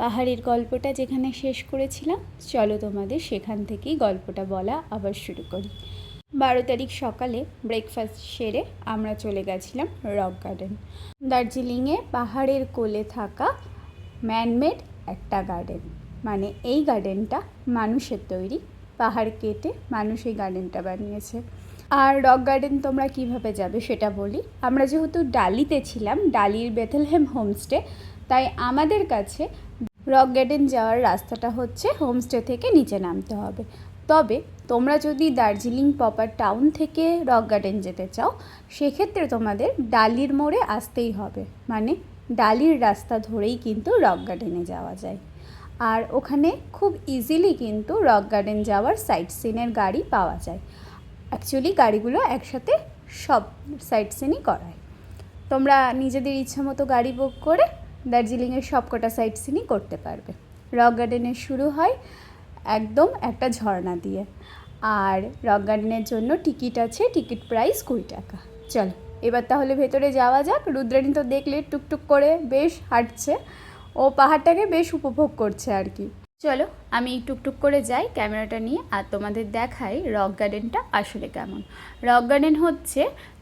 পাহাড়ের গল্পটা যেখানে শেষ করেছিলাম, চলো তোমাদের সেখান থেকেই গল্পটা বলা আবার শুরু করি। 12 তারিখ সকালে ব্রেকফাস্ট সেরে আমরা চলে গেছিলাম রক গার্ডেন। দার্জিলিংয়ে পাহাড়ের কোলে থাকা ম্যানমেড একটা গার্ডেন, মানে এই গার্ডেনটা মানুষের তৈরি, পাহাড় কেটে মানুষ এই গার্ডেনটা বানিয়েছে। আর রক গার্ডেন তোমরা কিভাবে যাবে সেটা বলি। আমরা যেহেতু ডালিতে ছিলাম, ডালির বেথেলহেম হোমস্টে, তাই আমাদের কাছে রক গার্ডেন যাওয়ার রাস্তাটা হচ্ছে হোমস্টে থেকে নিচে নামতে হবে। তবে তোমরা যদি দার্জিলিং প্রপার টাউন থেকে রক গার্ডেন যেতে চাও, সেক্ষেত্রে তোমাদের ডালির মোড়ে আসতেই হবে, মানে ডালির রাস্তা ধরেই কিন্তু রক গার্ডেনে যাওয়া যায়। আর ওখানে খুব ইজিলি কিন্তু রক গার্ডেন যাওয়ার সাইট সিনের গাড়ি পাওয়া যায়। অ্যাকচুয়ালি গাড়িগুলো একসাথে সব সাইট সিনই করায়। তোমরা নিজেদের ইচ্ছা মতো গাড়ি বুক করে দার্জিলিংয়ের সব কটা সাইট সিনই করতে পারবে। রক গার্ডেনের শুরু হয় একদম একটা ঝর্ণা দিয়ে, আর রক গার্ডেনের জন্য টিকিট আছে, টিকিট প্রাইস 20 টাকা। চলো এবার তাহলে ভেতরে যাওয়া যাক। রুদ্রাণী তো দেখলে টুকটুক করে বেশ হাঁটছে, ও পাহাড়টাকে বেশ উপভোগ করছে আর কি। চলো আমি টুকটুক করে যাই ক্যামেরাটা নিয়ে, আর তোমাদের দেখাই রক গার্ডেনটা আসলে কেমন। রক গার্ডেন হচ্ছে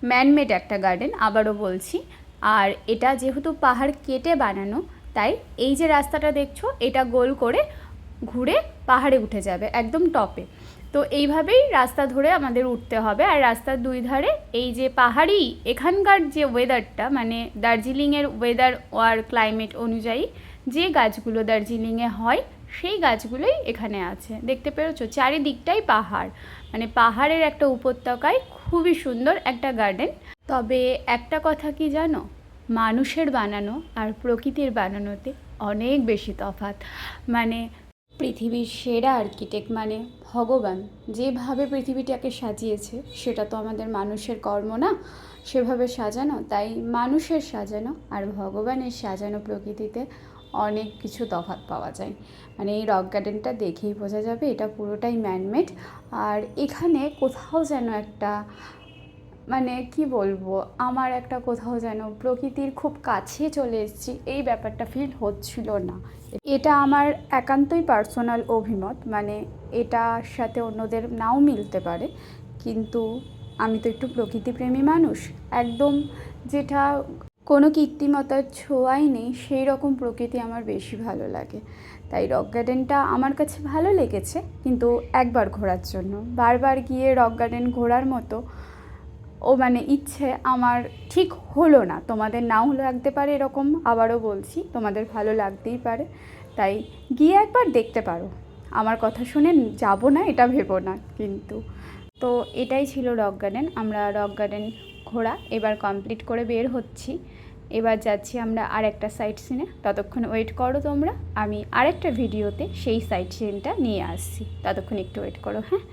ম্যানমেড একটা গার্ডেন, আবারও বলছি। আর এটা যেহেতু পাহাড় কেটে বানানো, তাই এই যে রাস্তাটা দেখছো, এটা গোল করে ঘুরে পাহাড়ে উঠে যাবে একদম টপে। তো এইভাবেই রাস্তা ধরে আমাদের উঠতে হবে। আর রাস্তার দুই ধারে এই যে পাহাড়ি, এখানকার যে ওয়েদারটা, মানে দার্জিলিংয়ের ওয়েদার আর ক্লাইমেট অনুযায়ী যে গাছগুলো দার্জিলিংয়ে হয়, সেই গাছগুলোই এখানে আছে। দেখতে পেরেছো চারিদিকটাই পাহাড়, মানে পাহাড়ের একটা উপত্যকায় খুবই সুন্দর একটা গার্ডেন। তবে একটা কথা কি জানো, মানুষের বানানো আর প্রকৃতির বানানোতে অনেক বেশি তফাৎ। মানে পৃথিবীর সেরা আর্কিটেক্ট মানে ভগবান যেভাবে পৃথিবীটাকে সাজিয়েছে, সেটা তো আমাদের মানুষের কর্ম না সেভাবে সাজানো। তাই মানুষের সাজানো আর ভগবানের সাজানো প্রকৃতিতে অনেক কিছু তফাৎ পাওয়া যায়। মানে এই রক গার্ডেনটা দেখেই বোঝা যাবে এটা পুরোটাই ম্যানমেড। আর এখানে কোথাও যেন একটা, মানে কি বলবো, আমার একটা কোথাও যেন প্রকৃতির খুব কাছে চলে এসেছি এই ব্যাপারটা ফিল হচ্ছিল না। এটা আমার একান্তই পার্সোনাল অভিমত, মানে এটার সাথে অন্যদের নাও মিলতে পারে, কিন্তু আমি তো একটু প্রকৃতিপ্রেমী মানুষ, একদম যেটা কোনো কৃত্রিমতার ছোঁয়াই নেই সেই রকম প্রকৃতি আমার বেশি ভালো লাগে। তাই রক গার্ডেনটা আমার কাছে ভালো লেগেছে, কিন্তু একবার ঘোরার জন্য। বারবার গিয়ে রক গার্ডেন ঘোরার মতো মানে ইচ্ছে আমার ঠিক হলো না। তোমাদের নাও লাগতে পারে এরকম, আবারও বলছি তোমাদের ভালো লাগতেই পারে, তাই গিয়ে একবার দেখতে পারো। আমার কথা শুনে যাবো না এটা ভেবো না কিন্তু। তো এটাই ছিল রক গার্ডেন। আমরা রক গার্ডেন ঘোরা এবার কমপ্লিট করে বের হচ্ছি। এবার যাচ্ছি আমরা আরেকটা সাইট সিনে। ততক্ষণ ওয়েট করো তোমরা, আমি আরেকটা ভিডিওতে সেই সাইট সিনটা নিয়ে আসছি। ততক্ষণ একটু ওয়েট করো, হ্যাঁ।